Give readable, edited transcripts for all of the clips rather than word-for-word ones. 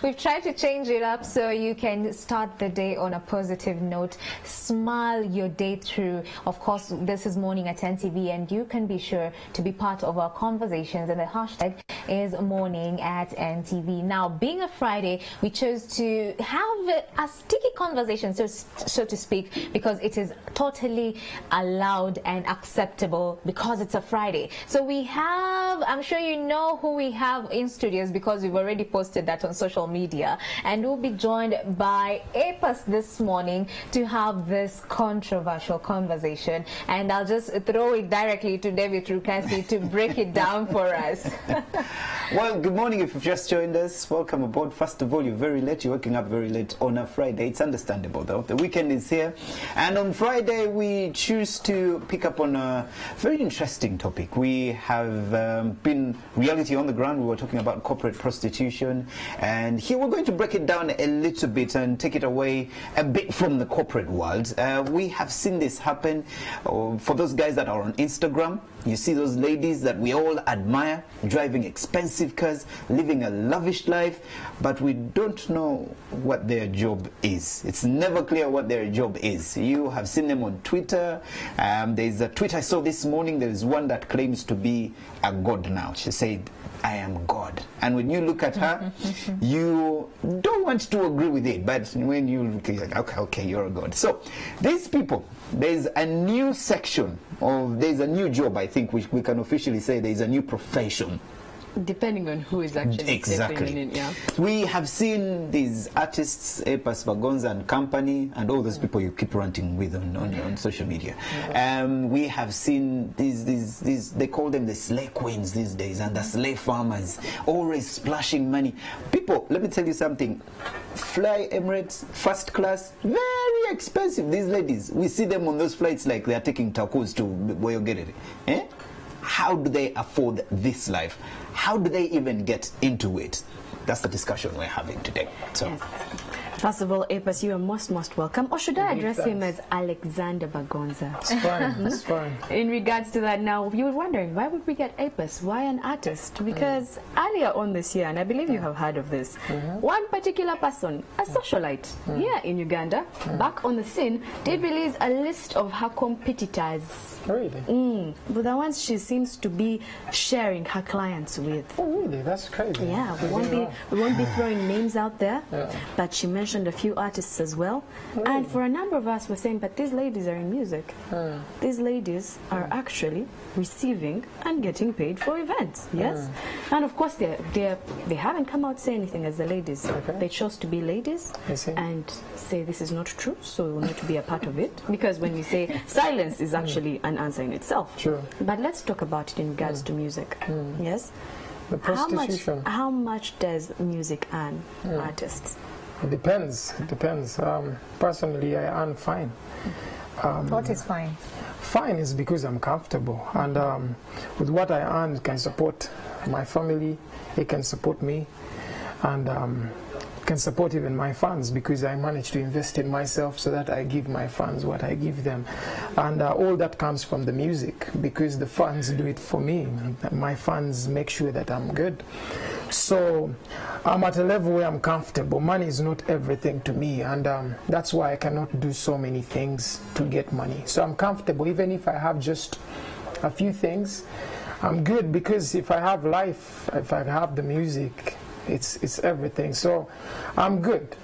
We've tried to change it up so you can start the day on a positive note. Smile your day through. Of course, this is Morning at NTV, and you can be sure to be part of our conversations. And the hashtag is Morning at NTV. Now, being a Friday, we chose to have a sticky conversation, so to speak, because it is totally allowed and acceptable because it's a Friday. So we have, I'm sure you know who we have in studios because we've already posted that on social media, and we'll be joined by APAS this morning to have this controversial conversation. And I'll just throw it directly to David Rukasi to break it down for us. Well, good morning if you've just joined us. Welcome aboard. First of all, you're very late. You're waking up very late on a Friday. It's understandable, though. The weekend is here. And on Friday, we choose to pick up on a very interesting topic. We have been reality on the ground. We were talking about corporate prostitution. And here we're going to break it down a little bit and take it away a bit from the corporate world. We have seen this happen. For those guys that are on Instagram, you see those ladies that we all admire, driving expensive cars, living a lavish life, but we don't know what their job is. It's never clear what their job is. You have seen them on Twitter. There's a tweet I saw this morning. There's one that claims to be a god now. She said, "I am God." And when you look at her, you don't want to agree with it, but when you look, you're like, okay, you're a god. So these people, there's a new section of, there's a new job, I think we can officially say there's a new profession. Depending on who is actually stepping in, yeah. We have seen these artists, APAS, Bagonza and company, and all those people you keep ranting with on social media. We have seen these, they call them the slay queens these days, and the slay farmers, always splashing money. People, let me tell you something. Fly Emirates, first class, very expensive. These ladies, we see them on those flights like they are taking tacos to where you get it. Eh? How do they afford this life? How do they even get into it? That's the discussion we're having today. So, yes. First of all, APAS, you are most welcome. Or should I address him as Alexander Bagonza? It's fine, it's fine. In regards to that, now, you were wondering, why would we get APAS? Why an artist? Because earlier on this year, and I believe you have heard of this, one particular person, a socialite, here in Uganda, back on the scene, did release a list of her competitors. Really? But the ones she seems to be sharing her clients with. Oh, really? That's crazy. Yeah, we won't be throwing names out there, but she mentioned a few artists as well. Really? And for a number of us, we're saying, but these ladies are in music. These ladies are actually receiving and getting paid for events. Yes, and of course they haven't come out to say anything as the ladies. They chose to be ladies and say this is not true, so we will not be a part of it, because when we say silence is actually an answer in itself. True. But let's talk about it in regards to music. Yes. The prostitution. How much does music earn artists? It depends. It depends. Personally, I earn fine. What is fine? Fine is because I'm comfortable, and with what I earn, it can support my family, it can support me, and can support even my fans, because I manage to invest in myself so that I give my fans what I give them. And all that comes from the music, because the fans do it for me. My fans make sure that I'm good. So I'm at a level where I'm comfortable. Money is not everything to me, and that's why I cannot do so many things to get money. So I'm comfortable, even if I have just a few things, I'm good, because if I have life, if I have the music, it's everything. So I'm good,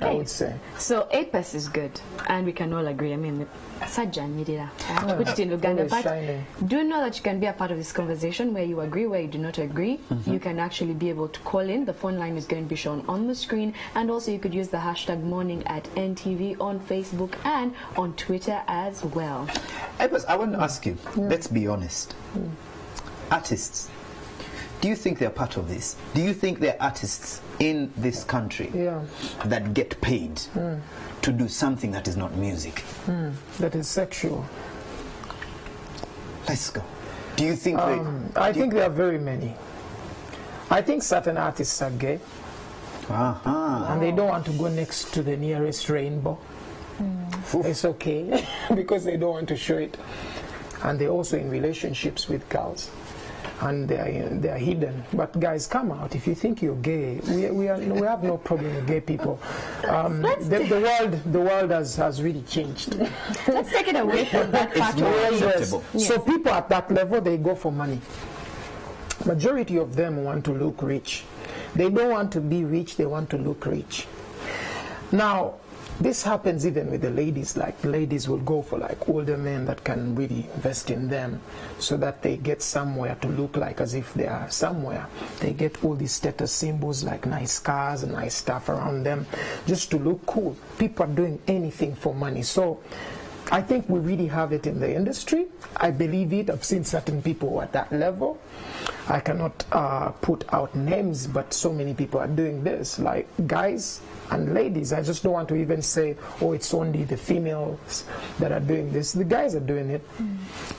I would say. So APAS is good, and we can all agree. I mean, Sajan Midira, I have to put it in Uganda, but do know that you can be a part of this conversation where you agree, where you do not agree. You can actually be able to call in. The phone line is going to be shown on the screen, and also you could use the hashtag Morning at NTV on Facebook and on Twitter as well. APAS, I want to ask you, let's be honest. Artists, do you think they're part of this? Do you think there are artists in this country that get paid to do something that is not music? That is sexual. Let's go. Do you think I think there are very many. I think certain artists are gay. And they don't want to go next to the nearest rainbow. It's okay, because they don't want to show it. And they're also in relationships with girls. and they are hidden. But guys, come out. If you think you're gay, we have no problem with gay people. The world has really changed. Let's take it away from that part. Yes. So people at that level, they go for money. Majority of them want to look rich. They don't want to be rich, they want to look rich. Now, this happens even with the ladies. Like, ladies will go for like older men that can really invest in them so that they get somewhere to look like as if they are somewhere. They get all these status symbols like nice cars and nice stuff around them just to look cool. People are doing anything for money. So I think we really have it in the industry. I believe it. I've seen certain people at that level. I cannot put out names, but so many people are doing this, like guys and ladies. I just don't want to even say, oh, it's only the females that are doing this. The guys are doing it.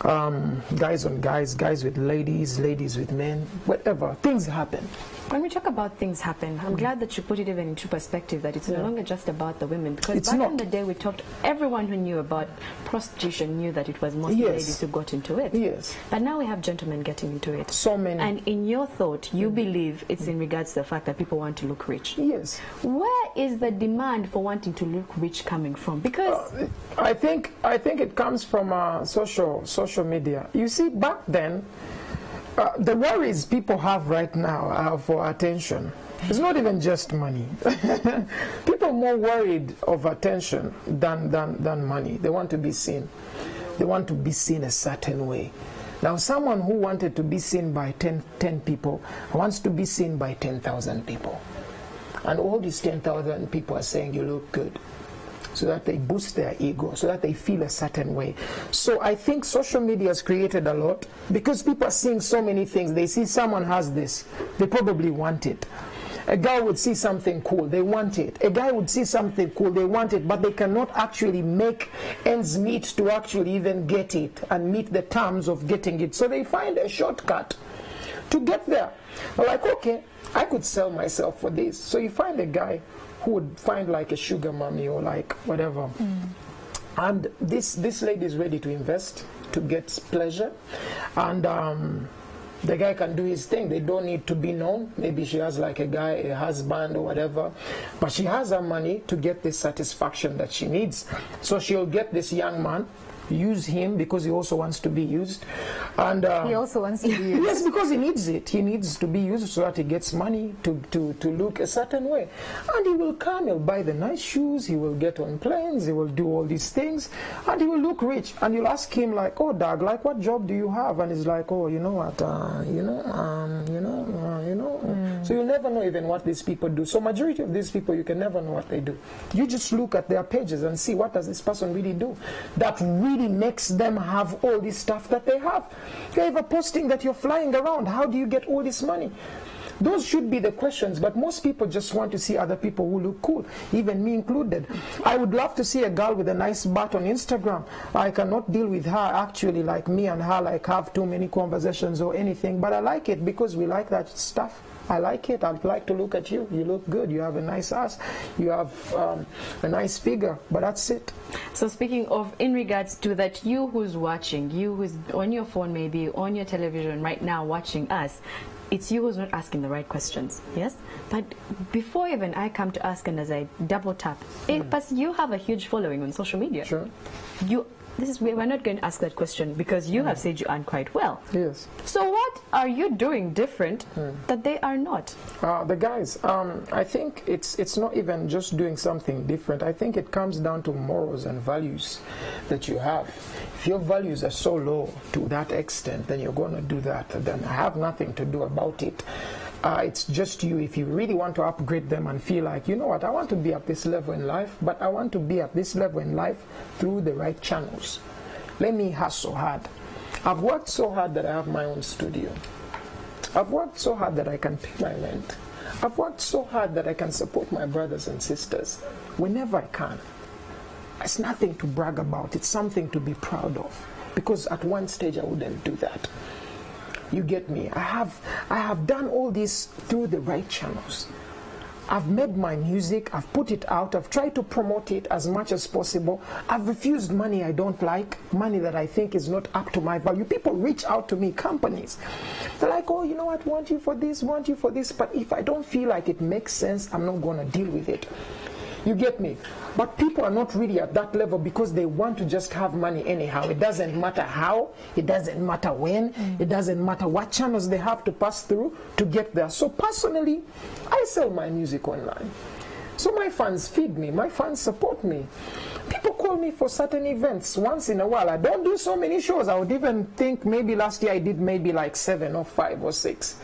Guys on guys, guys with ladies, ladies with men, whatever. Things happen. When we talk about things happen, I'm glad that you put it even into perspective, that it's no longer just about the women. Because back in the day, we talked, everyone who knew about prostitution knew that it was mostly ladies who got into it. Yes. But now we have gentlemen getting into it. So many. And in your thought, you believe it's in regards to the fact that people want to look rich. Yes. Where is the demand for wanting to look rich coming from? Because I think it comes from social media. You see, back then, the worries people have right now are for attention. It's not even just money. People are more worried of attention than money. They want to be seen. They want to be seen a certain way. Now, someone who wanted to be seen by 10 people wants to be seen by 10,000 people. And all these 10,000 people are saying you look good, so that they boost their ego, so that they feel a certain way. So I think social media has created a lot, because people are seeing so many things. They see someone has this, they probably want it. A girl would see something cool, they want it. A guy would see something cool, they want it, but they cannot actually make ends meet to actually even get it and meet the terms of getting it. So they find a shortcut to get there. They're like, okay, I could sell myself for this. So you find a guy who would find like a sugar mommy or like whatever. And this lady is ready to invest to get pleasure. And the guy can do his thing. They don't need to be known. Maybe she has like a husband or whatever. But she has her money to get the satisfaction that she needs. So she'll get this young man, use him because he also wants to be used, and he also wants to be used. Yes, because he needs it. He needs to be used so that he gets money to look a certain way, and he will come. He'll buy the nice shoes. He will get on planes. He will do all these things, and he will look rich. And you'll ask him like, "Oh, Doug, like what job do you have?" And he's like, "Oh, you know what? So you'll never know even what these people do. So majority of these people, you can never know what they do. You just look at their pages and see what does this person really do that really makes them have all this stuff that they have. You're ever posting that you're flying around. How do you get all this money? Those should be the questions, but most people just want to see other people who look cool, even me included. I would love to see a girl with a nice butt on Instagram. I cannot deal with her actually, like me and her like have too many conversations or anything, but I like it because we like that stuff. I like it. I'd like to look at you. You look good. You have a nice ass. You have a nice figure. But that's it. So speaking of, in regards to that, you who's watching, you who's on your phone, maybe on your television right now watching us, it's you who's not asking the right questions, yes? But before even I come to ask, and as I double tap, but you have a huge following on social media. Sure. We're not going to ask that question because you have said you earn quite well. Yes. So what are you doing different that they are not? The guys, I think it's not even just doing something different. I think it comes down to morals and values that you have. If your values are so low to that extent, then you're going to do that. Then I have nothing to do about it. It's just you. If you really want to upgrade them and feel like, you know what, I want to be at this level in life, but I want to be at this level in life through the right channels. Let me hustle hard. I've worked so hard that I have my own studio. I've worked so hard that I can pay my rent. I've worked so hard that I can support my brothers and sisters whenever I can. It's nothing to brag about. It's something to be proud of. Because at one stage I wouldn't do that. You get me? I have done all this through the right channels. I've made my music, I've put it out, I've tried to promote it as much as possible. I've refused money I don't like, money that I think is not up to my value. People reach out to me, companies. They're like, oh, you know what, want you for this, but if I don't feel like it makes sense, I'm not going to deal with it. You get me? But people are not really at that level because they want to just have money anyhow. It doesn't matter how, it doesn't matter when, it doesn't matter what channels they have to pass through to get there. So personally, I sell my music online. So my fans feed me, my fans support me. People call me for certain events once in a while. I don't do so many shows. I would even think maybe last year I did maybe like 7 or 5 or 6.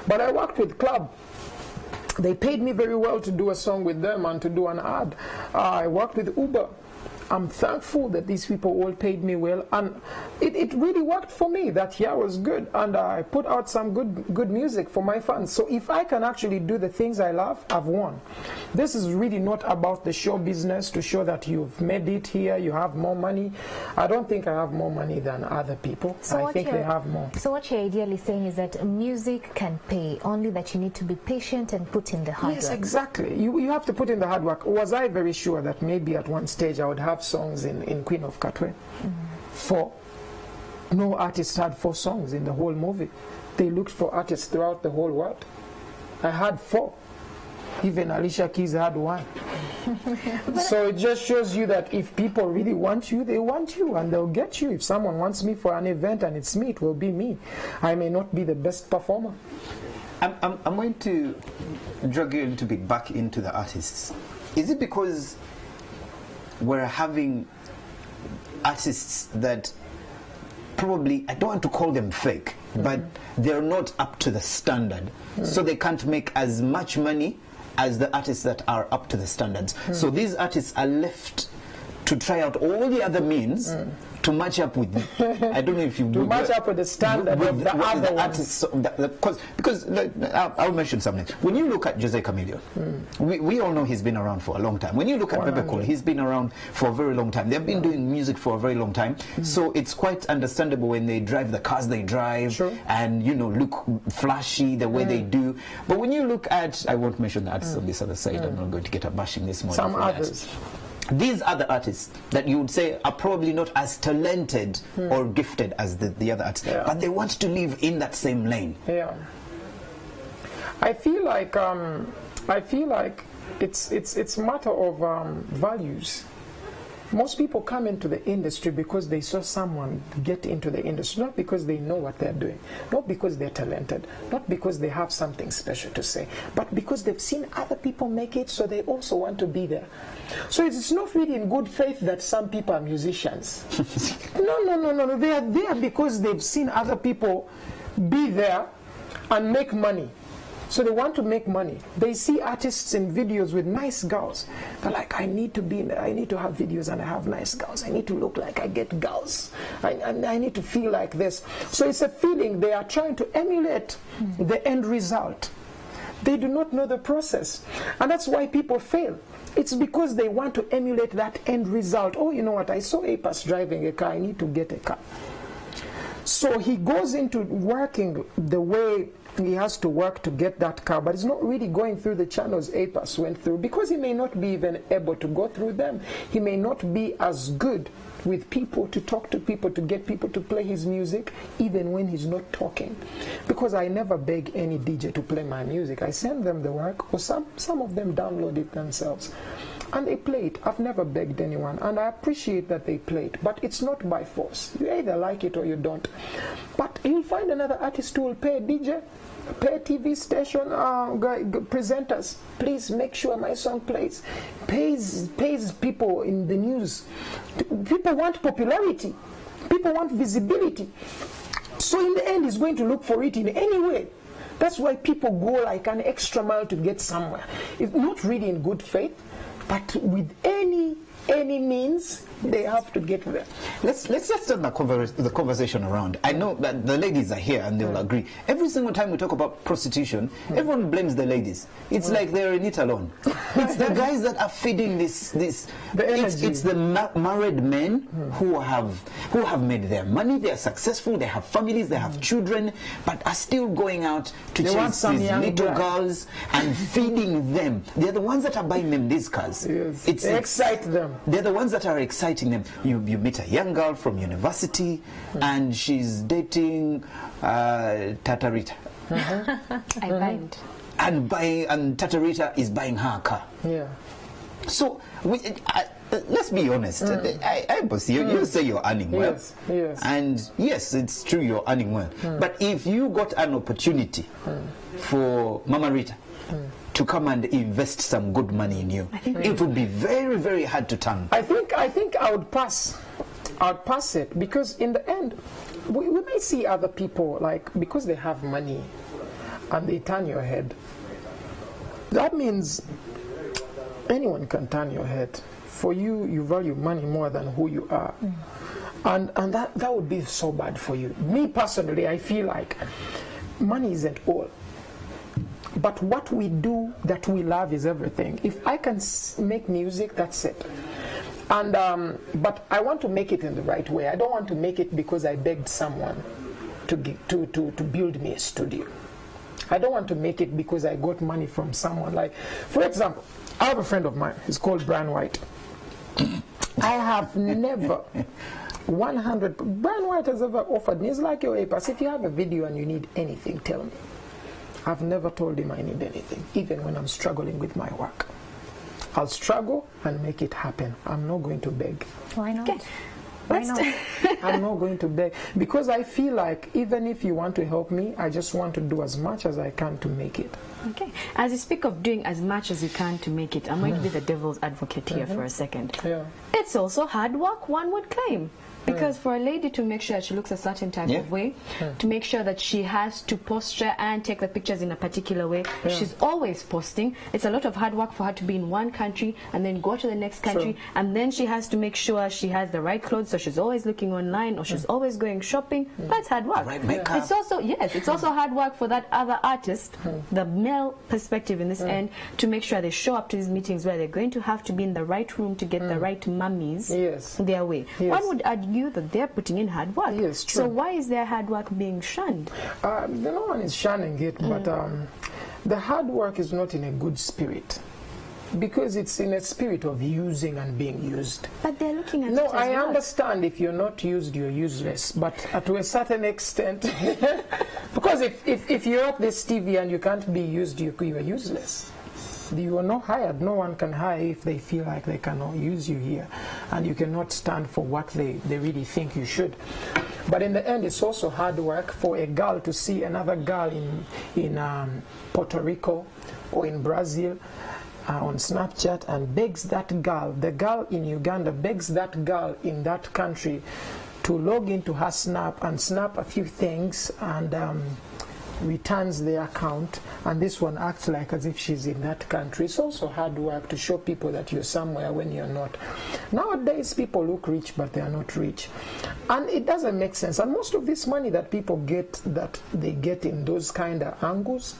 But I worked with Club. They paid me very well to do a song with them and to do an ad. I worked with Uber. I'm thankful that these people all paid me well, and it really worked for me. That year was good, and I put out some good music for my fans. So if I can actually do the things I love, I've won. This is really not about the show business to show that you've made it here, you have more money. I don't think I have more money than other people. So I think they have more. So what you're ideally saying is that music can pay, only that you need to be patient and put in the hard work. Yes, exactly. You have to put in the hard work. Was I very sure that maybe at one stage I would have songs in Queen of Katwe? 4. No artist had 4 songs in the whole movie. They looked for artists throughout the whole world. I had 4. Even Alicia Keys had 1. So it just shows you that if people really want you, they want you and they'll get you. If someone wants me for an event and it's me, it will be me. I may not be the best performer. I'm going to drag you a little bit back into the artists. Is it because we're having artists that probably, I don't want to call them fake, but they're not up to the standard, so they can't make as much money as the artists that are up to the standards. So these artists are left to try out all the other means to match up with, I don't know if you to match up with the standard of the other artists. Because I'll mention something. When you look at Jose Chameleon, we all know he's been around for a long time. When you look at Bebe Cool, he's been around for a very long time. They've been doing music for a very long time. So it's quite understandable when they drive the cars they drive and, you know, look flashy the way they do. But when you look at, I won't mention the artists on this other side, I'm not going to get a bashing this morning. Some others. These other artists that you would say are probably not as talented or gifted as the other artists, but they want to live in that same lane. Yeah, I feel like it's a matter of values. Most people come into the industry because they saw someone get into the industry, not because they know what they're doing, not because they're talented, not because they have something special to say, but because they've seen other people make it, so they also want to be there. So it's not really in good faith that some people are musicians. No. They are there because they've seen other people be there and make money. So they want to make money. They see artists in videos with nice girls. They're like, I need to have videos and I have nice girls. I need to look like I get girls. I need to feel like this. So it's a feeling. They are trying to emulate the end result. They do not know the process. And that's why people fail. It's because they want to emulate that end result. Oh, you know what? I saw Apas driving a car. I need to get a car. So he goes into working the way he has to work to get that car, but it's not really going through the channels Apas went through, because he may not be even able to go through them. He may not be as good with people, to talk to people, to get people to play his music, even when he's not talking. Because I never beg any DJ to play my music. I send them the work, or some of them download it themselves. And they play it. I've never begged anyone, and I appreciate that they play it, but it's not by force. You either like it or you don't. But you'll find another artist who will pay a DJ, pay a TV station, presenters, please make sure my song plays. Pays people in the news. People want popularity. People want visibility. So in the end, he's going to look for it in any way. That's why people go like an extra mile to get somewhere. It's not really in good faith, but with any means, they have to get there. Let's turn the conversation around. I know that the ladies are here and they will agree. Every single time we talk about prostitution, everyone blames the ladies. It's like they're in it alone. It's the guys that are feeding this. It's the married men who have made their money. They are successful. They have families. They have children, but are still going out to chase these little girls and feeding them. They're the ones that are buying them these cars. Yes. They excite them. They're the ones that are exciting them. You meet a young girl from university, and she's dating Tatarita. I bind. And Tatarita is buying her a car. Yeah. So let's be honest. You say you're earning well. Yes. And yes, it's true you're earning well. But if you got an opportunity for Mama Rita to come and invest some good money in you, it would be very, very hard to turn. I think I would pass. I'd pass it, because in the end, we may see other people, like, because they have money and they turn your head. That means anyone can turn your head. For you, you value money more than who you are. And that would be so bad for you. Me personally, I feel like money isn't all. But what we do that we love is everything. If I can make music, that's it. And but I want to make it in the right way. I don't want to make it because I begged someone to build me a studio. I don't want to make it because I got money from someone. Like, for example, I have a friend of mine. He's called Brian White. I have never 100. Brian White has ever offered me. It's like your APAS. If you have a video and you need anything, tell me. I've never told him I need anything, even when I'm struggling with my work. I'll struggle and make it happen. I'm not going to beg. Why not? Okay. Why not? I'm not going to beg, because I feel like even if you want to help me, I just want to do as much as I can to make it. Okay. As you speak of doing as much as you can to make it, I'm going to be the devil's advocate here for a second. Yeah. It's also hard work, one would claim. Because for a lady to make sure that she looks a certain type of way, to make sure that she has to posture and take the pictures in a particular way, she's always posting. It's a lot of hard work for her to be in one country and then go to the next country, and then she has to make sure she has the right clothes, so she's always looking online, or she's always going shopping. That's hard work. Right makeup. It's also, yes, it's also hard work for that other artist, the male perspective in this end, to make sure they show up to these meetings where they're going to have to be in the right room to get the right mummies their way. One would argue that they're putting in hard work. Yes, true. So why is their hard work being shunned? No one is shunning it, but the hard work is not in a good spirit, because it's in a spirit of using and being used. But they're looking at No, it as I work. understand if you're not used, you're useless, but to a certain extent, because if you're at this TV and you can't be used, you are useless. You are not hired. No one can hire if they feel like they cannot use you here, and you cannot stand for what they really think you should. But in the end, it's also hard work for a girl to see another girl in Puerto Rico or in Brazil on Snapchat and begs that girl, the girl in Uganda begs that girl in that country to log into her Snap and snap a few things and returns the account, and this one acts like as if she's in that country. It's also hard work to show people that you're somewhere when you're not. Nowadays people look rich, but they are not rich, and it doesn't make sense. And most of this money that people get, that they get in those kind of angles,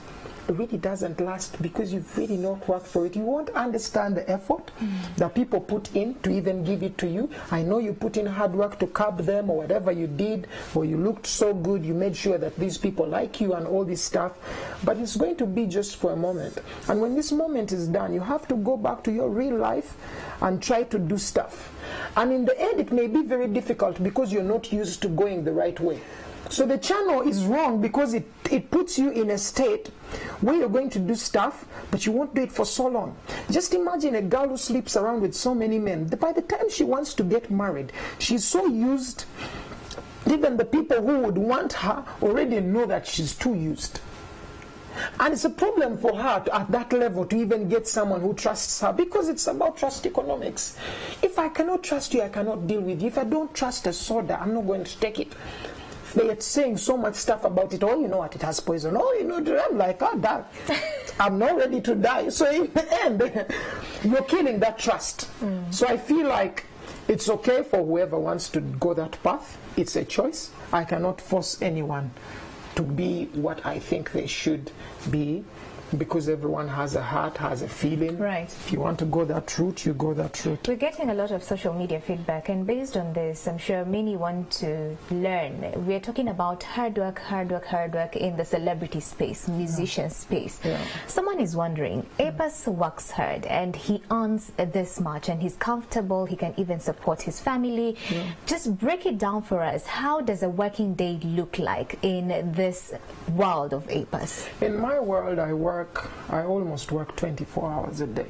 really doesn't last, because you've really not worked for it. You won't understand the effort that people put in to even give it to you. I know you put in hard work to curb them, or whatever you did, or you looked so good, you made sure that these people like you and all this stuff, but it's going to be just for a moment. And when this moment is done, you have to go back to your real life and try to do stuff. And in the end, it may be very difficult because you're not used to going the right way. So the channel is wrong because it puts you in a state where you're going to do stuff, but you won't do it for so long. Just imagine a girl who sleeps around with so many men. By the time she wants to get married, she's so used, even the people who would want her already know that she's too used. And it's a problem for her at that level to even get someone who trusts her, because it's about trust economics. If I cannot trust you, I cannot deal with you. If I don't trust a soda, I'm not going to take it. They are saying so much stuff about it. Oh, you know what, it has poison. Oh, you know, I'm like, oh, that. I'm not ready to die. So in the end, you're killing that trust. So I feel like it's okay for whoever wants to go that path. It's a choice. I cannot force anyone to be what I think they should be. because everyone has a heart, has a feeling. Right. If you want to go that route, you go that route. We're getting a lot of social media feedback, and based on this, I'm sure many want to learn. We're talking about hard work in the celebrity space, musician space. Yeah. Someone is wondering, Apas works hard and he earns this much and he's comfortable, he can even support his family. Just break it down for us. How does a working day look like in this world of Apas? In my world, I almost work 24 hours a day.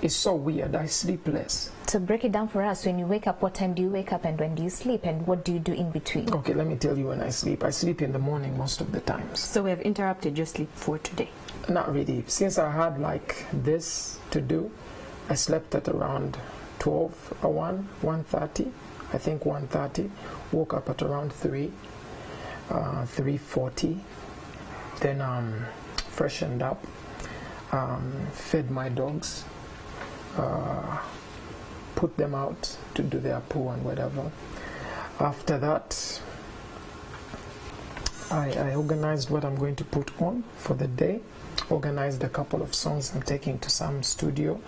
It's so weird. I sleep less. So break it down for us. When you wake up, what time do you wake up and when do you sleep and what do you do in between? Okay, let me tell you when I sleep. I sleep in the morning most of the times. So we have interrupted your sleep for today. Not really. Since I had like this to do, I slept at around 12 or 1:30. I think 1:30. Woke up at around 3:40. Then freshened up, fed my dogs, put them out to do their poo and whatever. After that, I organized what I'm going to put on for the day, organized a couple of songs I'm taking to some studio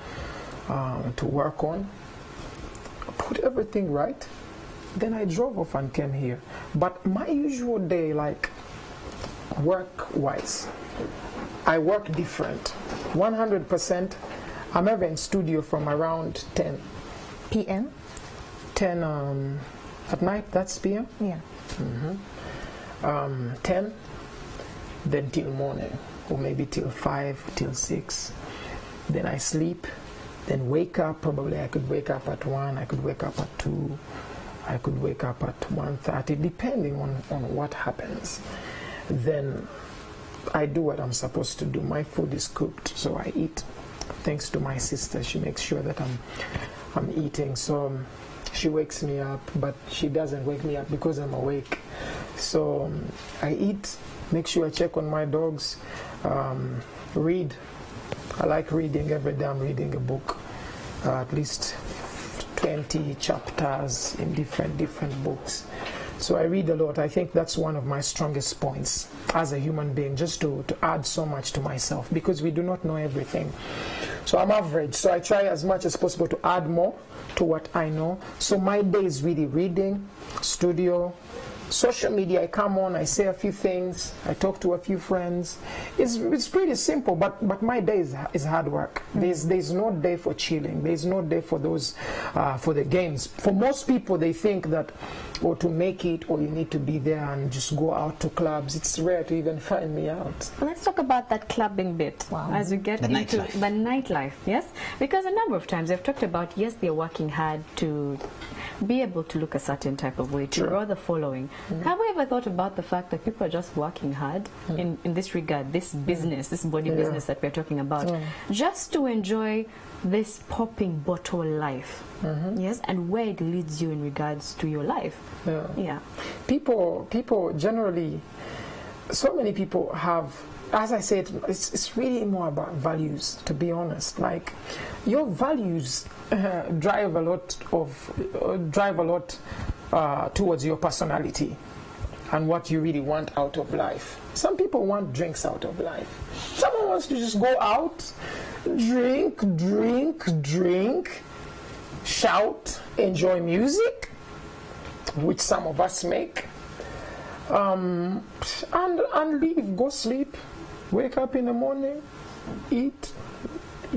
to work on, put everything right. Then I drove off and came here. But my usual day, like work-wise, I work different. 100%, I'm ever in studio from around 10 p.m. 10 at night, that's p.m.? Yeah. 10, then till morning, or maybe till 5, till 6. Then I sleep, then wake up. Probably I could wake up at 1, I could wake up at 2, I could wake up at 1:30, depending on what happens. Then I do what I'm supposed to do. My food is cooked, so I eat. Thanks to my sister, she makes sure that I'm eating. So she wakes me up, but she doesn't wake me up because I'm awake. So I eat, make sure I check on my dogs, read. I like reading. Every day I'm reading a book, at least 20 chapters in different books. So I read a lot. I think that's one of my strongest points as a human being, just to add so much to myself, because we do not know everything. So I'm average. So I try as much as possible to add more to what I know. So my day is really reading, studio, social media. I come on, I say a few things, I talk to a few friends. It's pretty simple, but my day is hard work. There's no day for chilling. There's no day for those for the games. For most people, they think that, or to make it, or you need to be there and just go out to clubs. It's rare to even find me out. Well, let's talk about that clubbing bit as we get into the nightlife. Yes, because a number of times they've talked about, yes, they're working hard to be able to look a certain type of way, to grow the following. Have we ever thought about the fact that people are just working hard in this regard, this business, this body business that we're talking about, just to enjoy this popping bottle life? Yes, and where it leads you in regards to your life. People generally, so many people have, as I said, it's really more about values, to be honest. Like, your values drive a lot towards your personality and what you really want out of life. Some people want drinks out of life. Someone wants to just go out, drink, shout, enjoy music, which some of us make, and leave, go sleep, wake up in the morning, eat,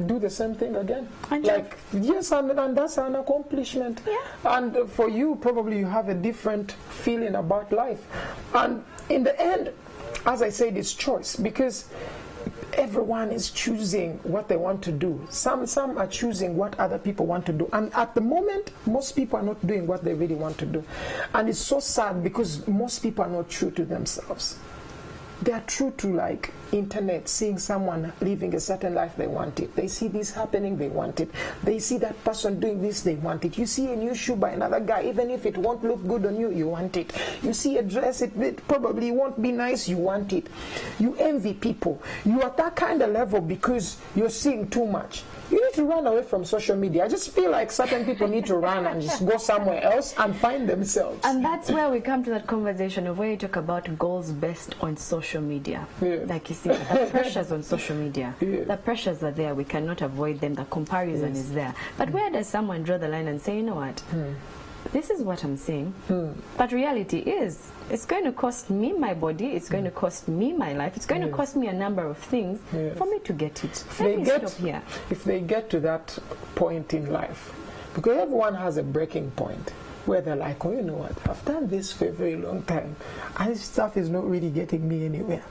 do the same thing again. Like, yes, and that's an accomplishment. And for you, probably you have a different feeling about life. And in the end, as I said, it's choice, because everyone is choosing what they want to do. Some are choosing what other people want to do. And at the moment, most people are not doing what they really want to do. And it's so sad, because most people are not true to themselves. They are true to, like, internet, seeing someone living a certain life, they want it. They see this happening, they want it. They see that person doing this, they want it. You see a new shoe by another guy, even if it won't look good on you, you want it. You see a dress, it probably won't be nice, you want it. You envy people. You are at that kind of level because you're seeing too much. you need to run away from social media. I just feel like certain people need to run and just go somewhere else and find themselves. And that's where we come to that conversation of where you talk about goals based on social media. Yeah. Like you see, the pressures on social media. Yeah. The pressures are there. We cannot avoid them. The comparison is there. But where does someone draw the line and say, you know what? This is what I'm seeing. But reality is, it's going to cost me my body, it's going to cost me my life, it's going to cost me a number of things for me to get it. If they get to that point in life, because everyone has a breaking point where they're like, oh, you know what, I've done this for a very long time and this stuff is not really getting me anywhere.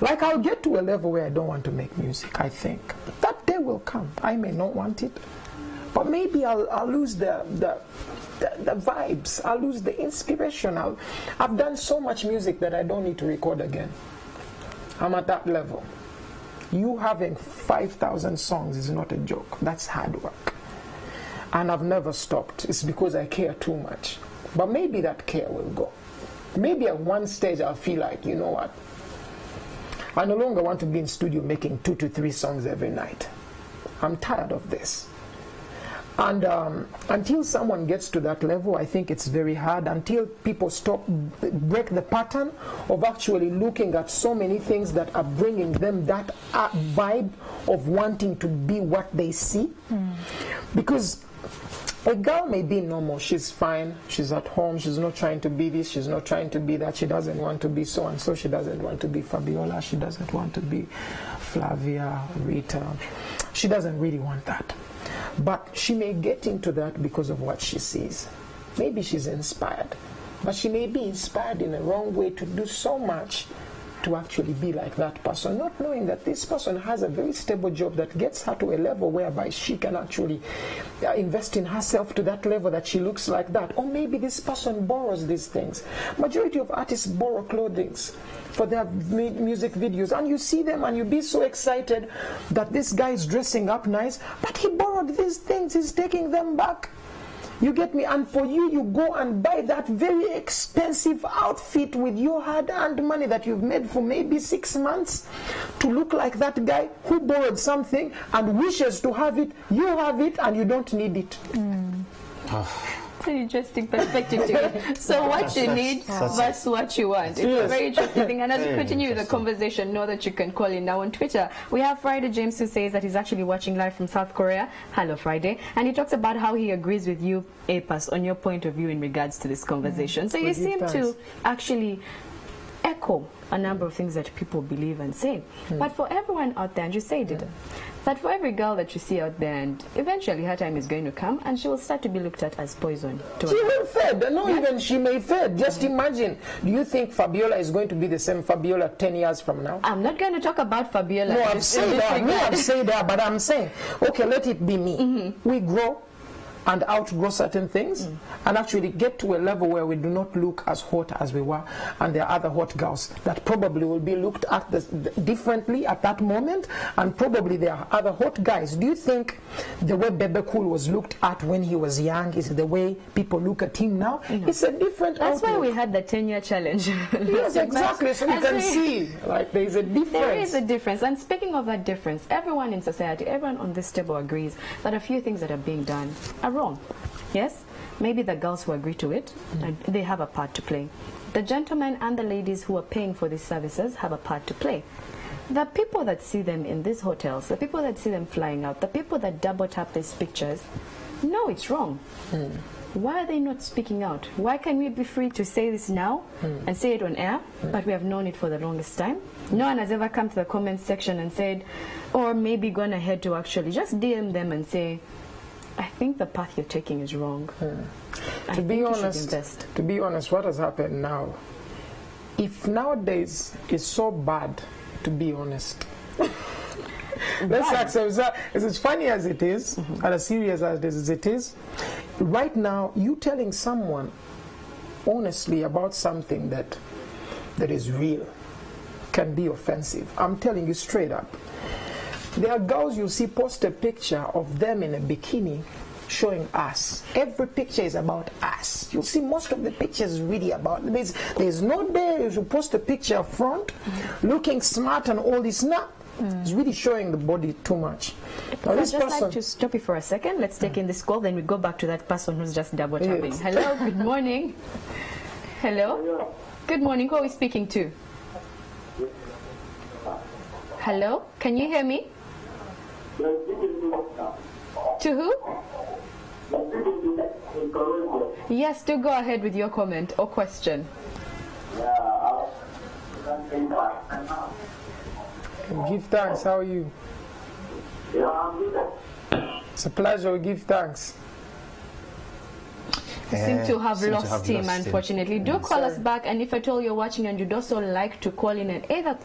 Like, I'll get to a level where I don't want to make music, I think. That day will come. I may not want it, but maybe I'll lose the vibes, I'll lose the inspiration. I've done so much music that I don't need to record again. I'm at that level. You having 5,000 songs is not a joke. That's hard work. And I've never stopped. It's because I care too much. But maybe that care will go. Maybe at one stage I'll feel like, you know what, I no longer want to be in studio making 2 to 3 songs every night. I'm tired of this. And until someone gets to that level, I think it's very hard. Until people break the pattern of actually looking at so many things that are bringing them that vibe of wanting to be what they see. Because a girl may be normal, she's fine, she's at home, she's not trying to be this, she's not trying to be that, she doesn't want to be so and so, she doesn't want to be Fabiola, she doesn't want to be Flavia, Rita, she doesn't really want that. But she may get into that because of what she sees. Maybe she's inspired, but she may be inspired in a wrong way to do so much to actually be like that person, not knowing that this person has a very stable job that gets her to a level whereby she can actually invest in herself to that level that she looks like that. Or maybe this person borrows these things. Majority of artists borrow clothing for their music videos, and you see them and you be so excited that this guy is dressing up nice, but he borrowed these things, he's taking them back. You get me? And for you, you go and buy that very expensive outfit with your hard-earned money that you've made for maybe 6 months to look like that guy who borrowed something and wishes to have it. You have it and you don't need it. It's an interesting perspective to it. So what you need versus what you want. It's a very interesting thing. And as we continue the conversation, know that you can call in now on Twitter. We have Friday James, who says that he's actually watching live from South Korea. Hello, Friday. And he talks about how he agrees with you, Apas, on your point of view in regards to this conversation. So you seem to actually echo a number of things that people believe and say. But for everyone out there, and you said it, that for every girl that you see out there, and eventually her time is going to come and she will start to be looked at as poison. She will fade. No, even she may fade. Just imagine. Do you think Fabiola is going to be the same Fabiola 10 years from now? I'm not going to talk about Fabiola. No, I've said that. No, I've said that, but I'm saying, okay, let it be me. We grow and outgrow certain things and actually get to a level where we do not look as hot as we were, and there are other hot girls that probably will be looked at differently at that moment, and probably there are other hot guys. Do you think the way Bebe Cool was looked at when he was young is the way people look at him now? It's a different That's outlook. why we had the 10-year challenge. Yes, exactly. So you can see, like, there is a difference. There is a difference. And speaking of that difference, everyone in society, everyone on this table agrees that a few things that are being done are wrong. Yes? Maybe the girls who agree to it, they have a part to play. The gentlemen and the ladies who are paying for these services have a part to play. The people that see them in these hotels, the people that see them flying out, the people that double tap these pictures, know it's wrong. Why are they not speaking out? Why can we be free to say this now and say it on air, but we have known it for the longest time? No one has ever come to the comments section and said, or maybe gone ahead to actually just DM them and say, I think the path you're taking is wrong. To be honest, what has happened now, if nowadays it's so bad, to be honest, let's accept that. As funny as it is, and as serious as it is, right now, you telling someone honestly about something that is real can be offensive. I'm telling you straight up. There are girls you see post a picture of them in a bikini showing ass. Every picture is about ass. You'll see most of the pictures really about. There's no day you post a picture front, looking smart and all this. No, It's really showing the body too much. Now, I'd this just person, like to stop you for a second. Let's take in this call, then we go back to that person who's just double tapping. Yes. Hello, good morning. Hello. Good morning. Who are we speaking to? Hello, can you hear me? To who? Yes, do go ahead with your comment or question. give thanks. How are you? It's a pleasure. We give thanks. You seem to have lost him, unfortunately. Do call us back, and if at all you're watching and you'd also like to call in and either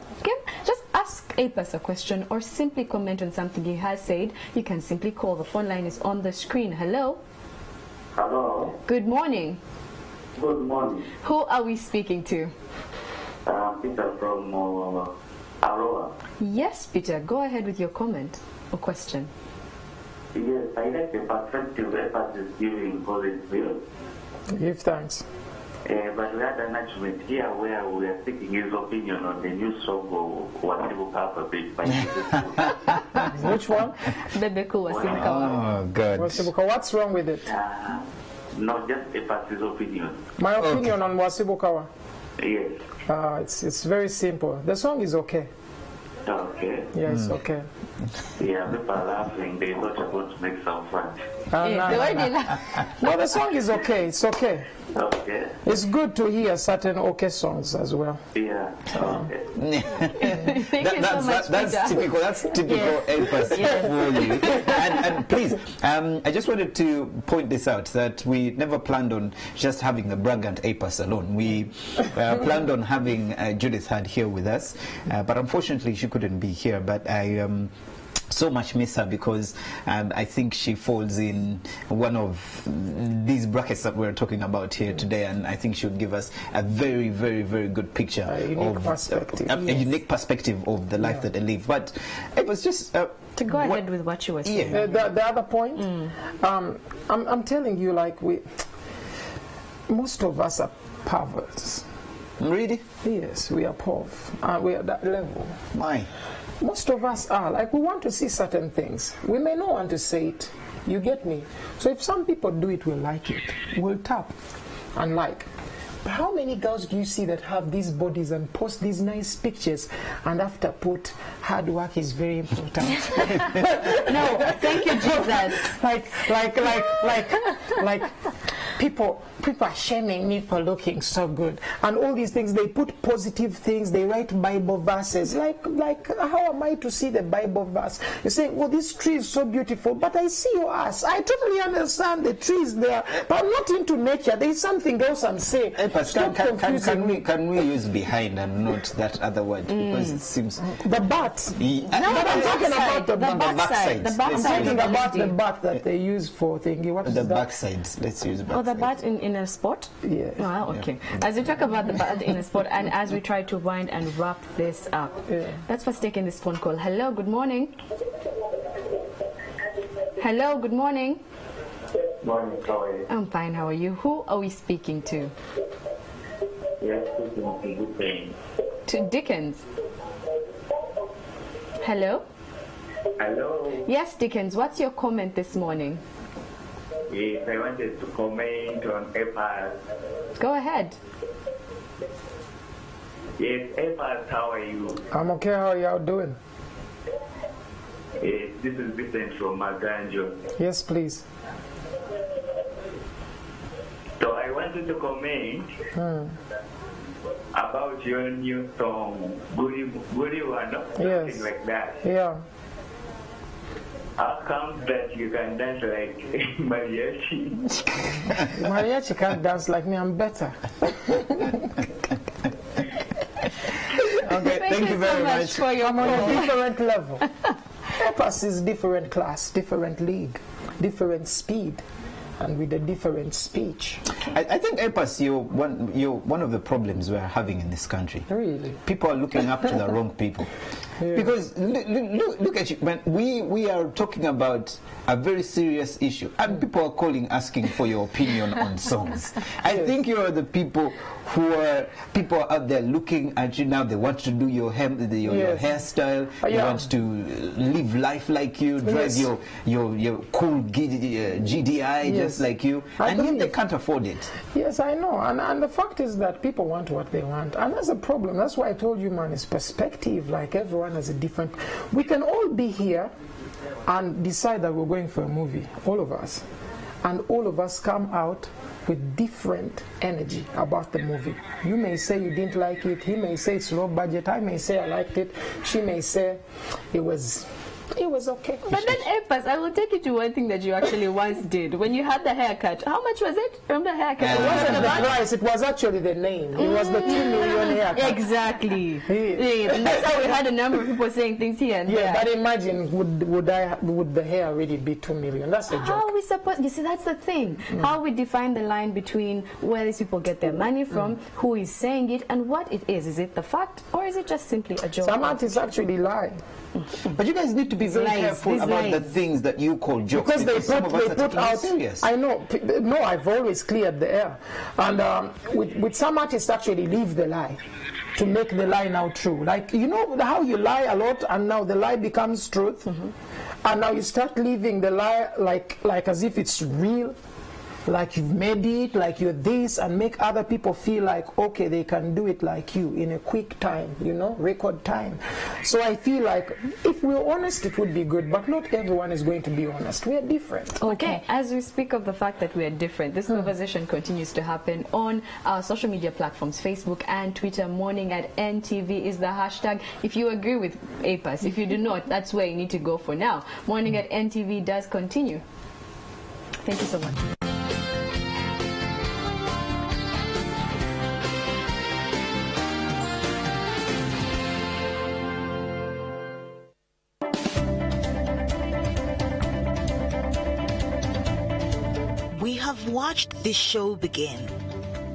just ask Apis a question or simply comment on something he has said, you can simply call. The phone line is on the screen. Hello? Hello. Good morning. Good morning. Who are we speaking to? Peter from Aroa. Yes, Peter, go ahead with your comment or question. Yes, I like the perspective Apis is giving for this bill. Give thanks. But we had an argument here where we are seeking his opinion on the new song of Wasibu Kapa Beat by Which one? Bebeku Wasimkawa. Oh, God. Wasibuka. What's wrong with it? Not just Apis' opinion. My opinion on Wasibukawa. Yes. It's very simple. The song is okay. Okay. Yes, okay. Yeah, people are laughing. They thought about to make some fun. No, the song is okay. It's okay. Okay. It's good to hear certain okay songs as well. Yeah. Okay. That's typical. That's typical Apis for you. And please, I just wanted to point this out that we never planned on just having the braggant Apis alone. We planned on having Judith Hard here with us, but unfortunately she couldn't be here. But I so much miss her because I think she falls in one of these brackets that we're talking about here today, and I think she would give us a very, very, very good picture a unique perspective of the life that they live. But it was just to go ahead with what you were saying. The other point, I'm telling you, like most of us are perverts. Really? Yes, we are poor. We are at that level. Why? Most of us are. Like, we want to see certain things. We may not want to say it. You get me? So if some people do it, we'll like it. We'll tap and like. But how many girls do you see that have these bodies and post these nice pictures and after put hard work is very important? No, thank you, Jesus. Like people are shaming me for looking so good and all these things. They put positive things, they write Bible verses. Like how am I to see the Bible verse? You say, well, this tree is so beautiful, but I see your ass. I totally understand the tree is there, but I'm not into nature. There is something else I'm saying. Can we use behind and not that other word, because it seems the butt. No, I'm talking about the backside. The backside. I'm talking about the butt that they use for thinking. What is the that? backsides. Let's use backside. Oh, the butt in a sport? Yes. Oh, okay. As we talk about the butt in a sport, and as we try to wind and wrap this up, let's first take in this phone call. Hello, good morning. Hello, good morning. Morning, how are you? I'm fine, how are you? Who are we speaking to? Yes, speaking to Dickens. To Dickens. Hello? Hello. Yes, Dickens, what's your comment this morning? Yes, I wanted to comment on Apis. Go ahead. Yes, Apis, how are you? I'm okay. How are y'all doing? Yes, this is Vincent from Maganjo. Yes, please. So I wanted to comment about your new song, Goody One, something like that. Yeah. How come that you can dance like mariachi? Mariachi can't dance like me. I'm better. Okay, thank you very much. For your I'm on a different level. Apis is different class, different league, different speed, and with a different speech. I think Apis, you're one of the problems we're having in this country. Really? People are looking up to the wrong people. Because look at you, man. We are talking about a very serious issue, and people are calling asking for your opinion on songs. I think you are the people people out there looking at you now. They want to do your hairstyle. They want to live life like you, drive your cool GDI just like you, and yet they can't afford it. Yes, I know, and the fact is that people want what they want, and that's a problem. That's why I told you, man, it's perspective. Like everyone has a different. We can all be here and decide that we're going for a movie, all of us, and all of us come out with different energy about the movie. You may say you didn't like it, he may say it's low budget, I may say I liked it, she may say it was okay. But then, Epas, I will take you to one thing that you actually once did. When you had the haircut, how much was it from the haircut? It wasn't the price, it was actually the name. It was the 2 million haircut. Exactly. And that's how we had a number of people saying things here and there. But imagine, would the hair really be 2 million? That's a joke. How are we supposed, you see, that's the thing. How we define the line between where these people get their money from, who is saying it, and what it is. Is it the fact, or is it just simply a joke? Some artists actually lie. But you guys need to be very careful about the things that you call jokes. Because they put out serious. I know. No, I've always cleared the air. And with some artists actually leave the lie to make the lie now true. Like, you know how you lie a lot and now the lie becomes truth? And now you start living the lie like as if it's real. Like you've made it, like you're this, and make other people feel like, okay, they can do it like you in a quick time, you know, record time. So I feel like if we're honest, it would be good, but not everyone is going to be honest. We are different. Okay, as we speak of the fact that we are different, this conversation continues to happen on our social media platforms, Facebook and Twitter. Morning at NTV is the hashtag. If you agree with APAS, if you do not, that's where you need to go for now. Morning at NTV does continue. Thank you so much. We have watched this show begin.